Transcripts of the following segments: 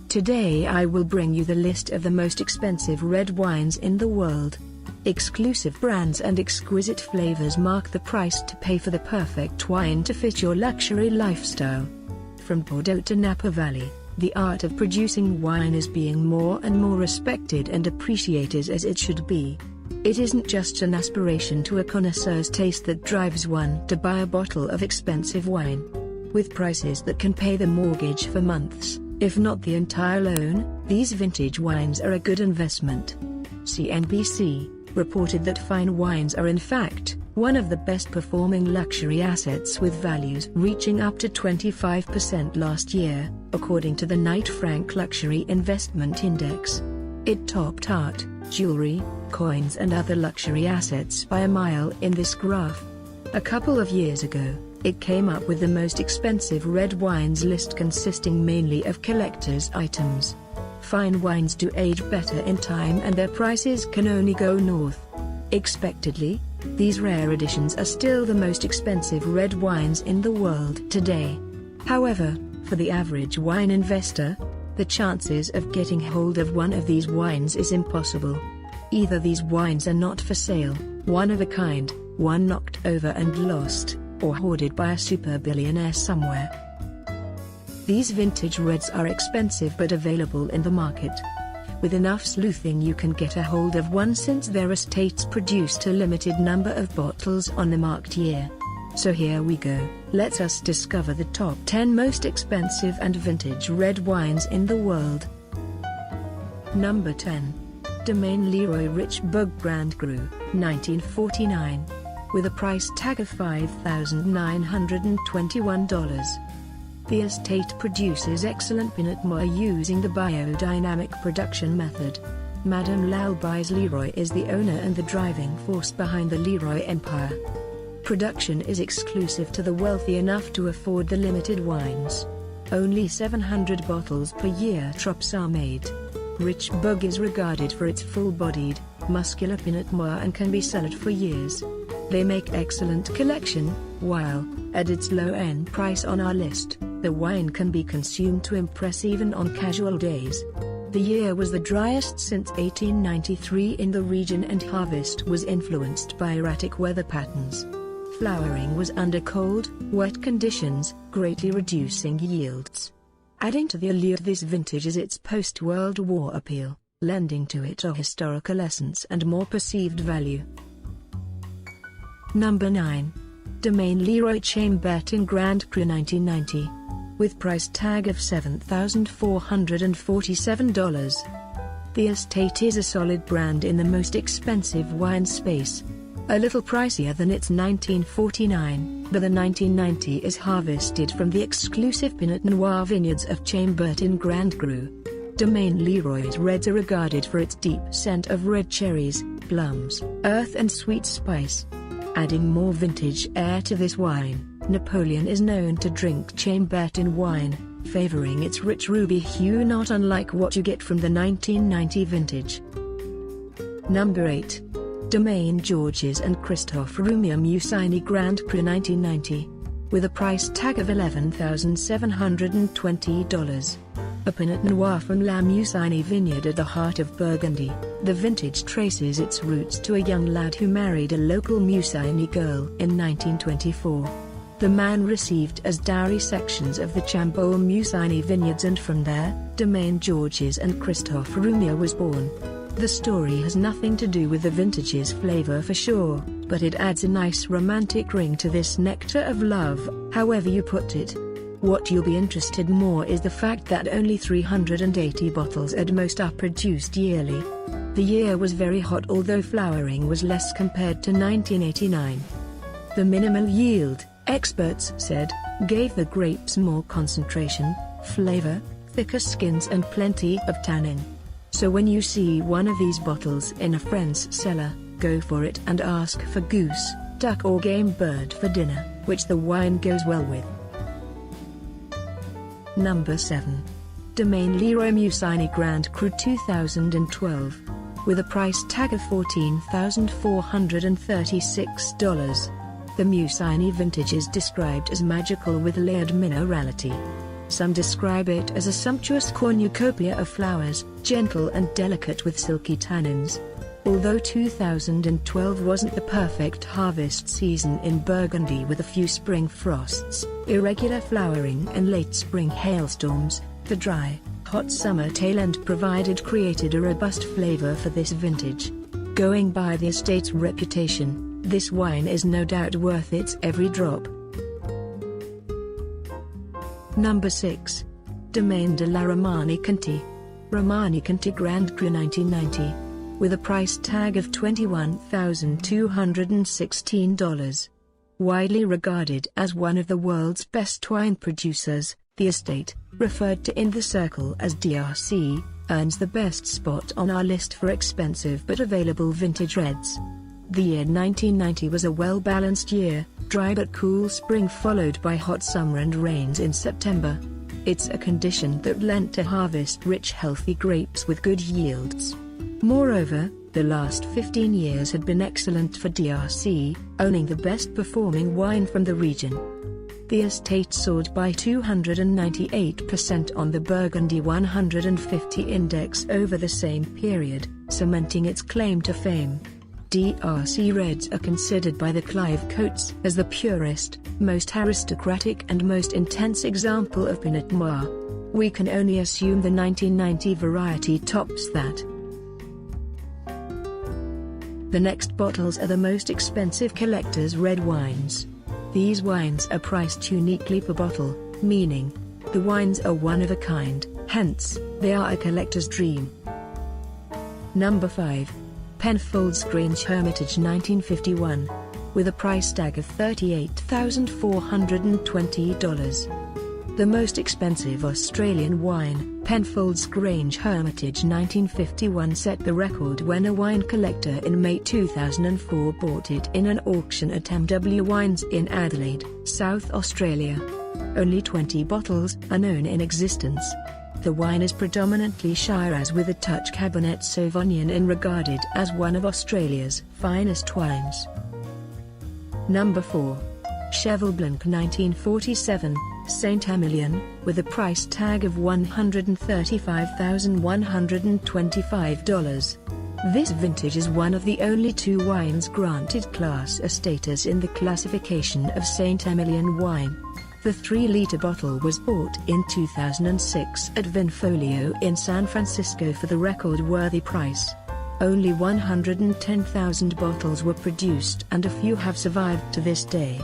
Today I will bring you the list of the most expensive red wines in the world. Exclusive brands and exquisite flavors mark the price to pay for the perfect wine to fit your luxury lifestyle. From Bordeaux to Napa Valley, the art of producing wine is being more and more respected and appreciated as it should be. It isn't just an aspiration to a connoisseur's taste that drives one to buy a bottle of expensive wine. With prices that can pay the mortgage for months, if not the entire loan, these vintage wines are a good investment. CNBC reported that fine wines are in fact one of the best performing luxury assets, with values reaching up to 25% last year, according to the Knight Frank Luxury Investment Index. It topped art, jewelry, coins and other luxury assets by a mile in this graph. A couple of years ago, it came up with the most expensive red wines list, consisting mainly of collector's items. Fine wines do age better in time and their prices can only go north. Expectedly, these rare editions are still the most expensive red wines in the world today. However, for the average wine investor, the chances of getting hold of one of these wines is impossible. Either these wines are not for sale, one of a kind, one knocked over and lost, or hoarded by a super billionaire somewhere. These vintage reds are expensive but available in the market. With enough sleuthing you can get a hold of one, since their estates produced a limited number of bottles on the marked year. So here we go, let us discover the top 10 most expensive and vintage red wines in the world. Number 10. Domaine Leroy Richebourg Grand Cru, 1949. With a price tag of $5,921. The estate produces excellent Pinot Noir using the biodynamic production method. Madame Lalbais Leroy is the owner and the driving force behind the Leroy empire. Production is exclusive to the wealthy enough to afford the limited wines. Only 700 bottles per year drops are made. Richebourg is regarded for its full-bodied, muscular Pinot Noir and can be cellared for years. They make excellent collection, while, at its low-end price on our list, the wine can be consumed to impress even on casual days. The year was the driest since 1893 in the region and harvest was influenced by erratic weather patterns. Flowering was under cold, wet conditions, greatly reducing yields. Adding to the allure of this vintage is its post-World War appeal, lending to it a historical essence and more perceived value. Number 9. Domaine Leroy Chambertin Grand Cru 1990. With price tag of $7,447. The estate is a solid brand in the most expensive wine space. A little pricier than its 1949, but the 1990 is harvested from the exclusive Pinot Noir vineyards of Chambertin Grand Cru. Domaine Leroy's reds are regarded for its deep scent of red cherries, plums, earth and sweet spice. Adding more vintage air to this wine, Napoleon is known to drink Chambertin wine, favoring its rich ruby hue, not unlike what you get from the 1990 vintage. Number 8. Domaine Georges and Christophe Roumier Musigny Grand Cru 1990. With a price tag of $11,720. A Pinot Noir from La Musigny vineyard at the heart of Burgundy, the vintage traces its roots to a young lad who married a local Musigny girl in 1924. The man received as dowry sections of the Chambolle Musigny vineyards, and from there, Domaine Georges and Christophe Roumier was born. The story has nothing to do with the vintage's flavor for sure, but it adds a nice romantic ring to this nectar of love, however you put it. What you'll be interested more is the fact that only 380 bottles at most are produced yearly. The year was very hot, although flowering was less compared to 1989. The minimal yield, experts said, gave the grapes more concentration, flavor, thicker skins and plenty of tannin. So when you see one of these bottles in a friend's cellar, go for it and ask for goose, duck or game bird for dinner, which the wine goes well with. Number 7. Domaine Leroy Musigny Grand Cru 2012. With a price tag of $14,436. The Musigny vintage is described as magical with layered minerality. Some describe it as a sumptuous cornucopia of flowers, gentle and delicate with silky tannins. Although 2012 wasn't the perfect harvest season in Burgundy with a few spring frosts, irregular flowering and late spring hailstorms, the dry, hot summer tail end created a robust flavor for this vintage. Going by the estate's reputation, this wine is no doubt worth its every drop. Number 6. Domaine de la Romanée Conti. Romanée Conti Grand Cru 1990. With a price tag of $21,216. Widely regarded as one of the world's best wine producers, the estate, referred to in the circle as DRC, earns the best spot on our list for expensive but available vintage reds. The year 1990 was a well-balanced year, dry but cool spring followed by hot summer and rains in September. It's a condition that lent to harvest rich healthy grapes with good yields. Moreover, the last 15 years had been excellent for DRC, owning the best performing wine from the region. The estate soared by 298% on the Burgundy 150 index over the same period, cementing its claim to fame. DRC Reds are considered by the Clive Coates as the purest, most aristocratic and most intense example of Pinot Noir. We can only assume the 1990 variety tops that. The next bottles are the most expensive collector's red wines. These wines are priced uniquely per bottle, meaning the wines are one of a kind, hence, they are a collector's dream. Number 5. Penfolds Grange Hermitage 1951. With a price tag of $38,420. The most expensive Australian wine, Penfolds Grange Hermitage 1951 set the record when a wine collector in May 2004 bought it in an auction at MW Wines in Adelaide, South Australia. Only 20 bottles are known in existence. The wine is predominantly Shiraz with a touch Cabernet Sauvignon and regarded as one of Australia's finest wines. Number 4. Cheval Blanc 1947, Saint-Emilion, with a price tag of $135,125. This vintage is one of the only 2 wines granted Class A status in the classification of Saint-Emilion wine. The 3-liter bottle was bought in 2006 at Vinfolio in San Francisco for the record-worthy price. Only 110,000 bottles were produced and a few have survived to this day.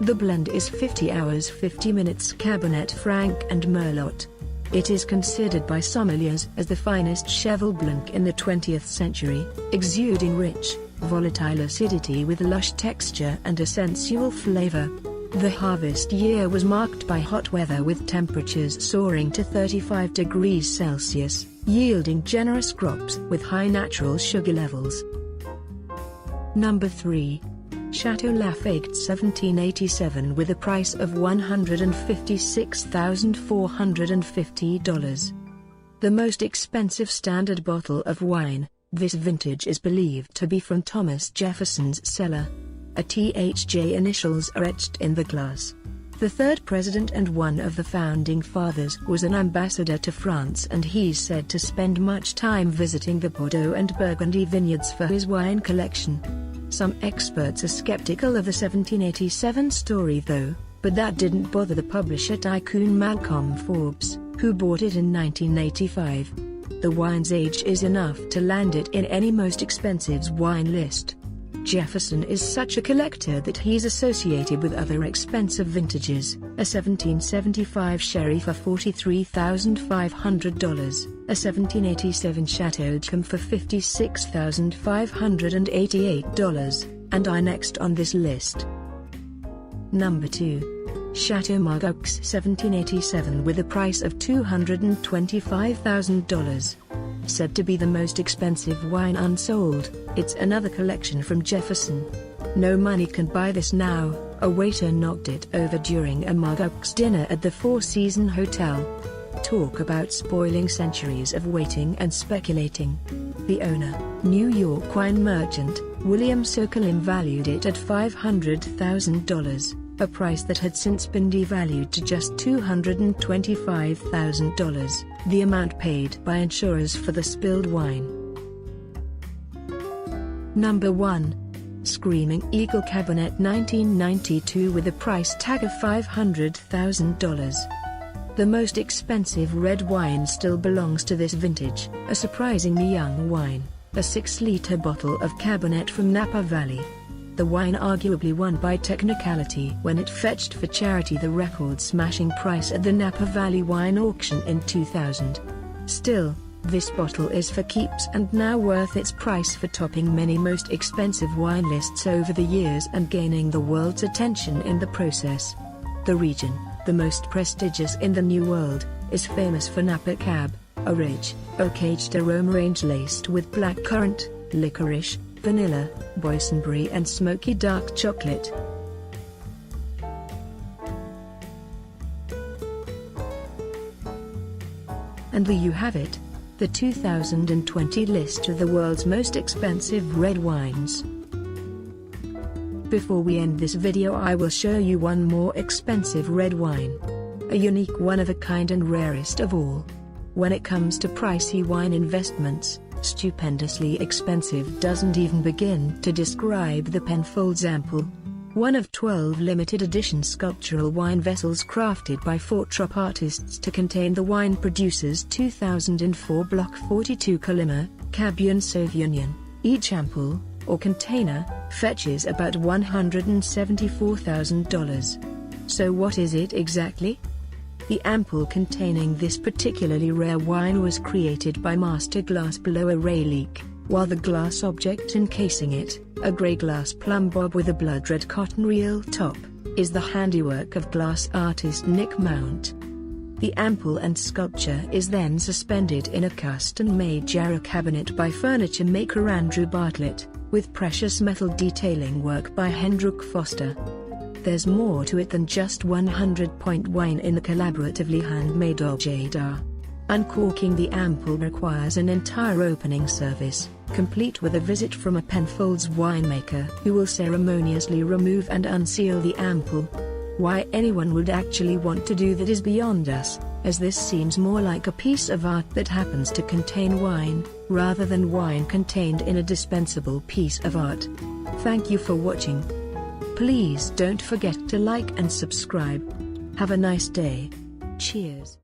The blend is 50 hours 50 minutes Cabernet Franc and Merlot. It is considered by sommeliers as the finest Cheval Blanc in the 20th century, exuding rich, volatile acidity with lush texture and a sensual flavor. The harvest year was marked by hot weather with temperatures soaring to 35 degrees Celsius, yielding generous crops with high natural sugar levels. Number 3. Chateau Lafayette 1787 with a price of $156,450. The most expensive standard bottle of wine, this vintage is believed to be from Thomas Jefferson's cellar. A THJ initials are etched in the glass. The third president and one of the founding fathers was an ambassador to France and he's said to spend much time visiting the Bordeaux and Burgundy vineyards for his wine collection. Some experts are skeptical of the 1787 story though, but that didn't bother the publisher tycoon Malcolm Forbes, who bought it in 1985. The wine's age is enough to land it in any most expensive wine list. Jefferson is such a collector that he's associated with other expensive vintages, a 1775 sherry for $43,500, a 1787 Chateau d'Yquem for $56,588, and I next on this list. Number 2. Chateau Margaux 1787 with a price of $225,000. Said to be the most expensive wine unsold, it's another collection from Jefferson. No money can buy this now, a waiter knocked it over during a Margaux dinner at the Four Seasons Hotel. Talk about spoiling centuries of waiting and speculating. The owner, New York wine merchant, William Sokolin valued it at $500,000. a price that had since been devalued to just $225,000, the amount paid by insurers for the spilled wine. Number 1. Screaming Eagle Cabernet 1992 with a price tag of $500,000. The most expensive red wine still belongs to this vintage, a surprisingly young wine, a 6-liter bottle of Cabernet from Napa Valley. The wine arguably won by technicality when it fetched for charity the record-smashing price at the Napa Valley Wine Auction in 2000. Still, this bottle is for keeps and now worth its price for topping many most expensive wine lists over the years and gaining the world's attention in the process. The region, the most prestigious in the New World, is famous for Napa Cab, a rich, oak-aged aroma range laced with blackcurrant, licorice, vanilla, boysenberry and smoky dark chocolate. And there you have it, the 2020 list of the world's most expensive red wines. Before we end this video, I will show you one more expensive red wine. A unique one-of-a-kind and rarest of all. When it comes to pricey wine investments, stupendously expensive doesn't even begin to describe the Penfolds Ample. One of 12 limited edition sculptural wine vessels crafted by Fort-Trop artists to contain the wine producer's 2004 Block 42 Colima, Cabernet Sauvignon. Each ampoule, or container, fetches about $174,000. So what is it exactly? The ampoule containing this particularly rare wine was created by master glass blower Ray Leake, while the glass object encasing it, a grey glass plum bob with a blood-red cotton reel top, is the handiwork of glass artist Nick Mount. The ampoule and sculpture is then suspended in a custom-made jarro cabinet by furniture maker Andrew Bartlett, with precious metal detailing work by Hendrik Foster. There's more to it than just 100-point wine in a collaboratively handmade objet d'art. Uncorking the ampoule requires an entire opening service, complete with a visit from a Penfolds winemaker who will ceremoniously remove and unseal the ampoule. Why anyone would actually want to do that is beyond us, as this seems more like a piece of art that happens to contain wine, rather than wine contained in a dispensable piece of art. Thank you for watching. Please don't forget to like and subscribe. Have a nice day. Cheers.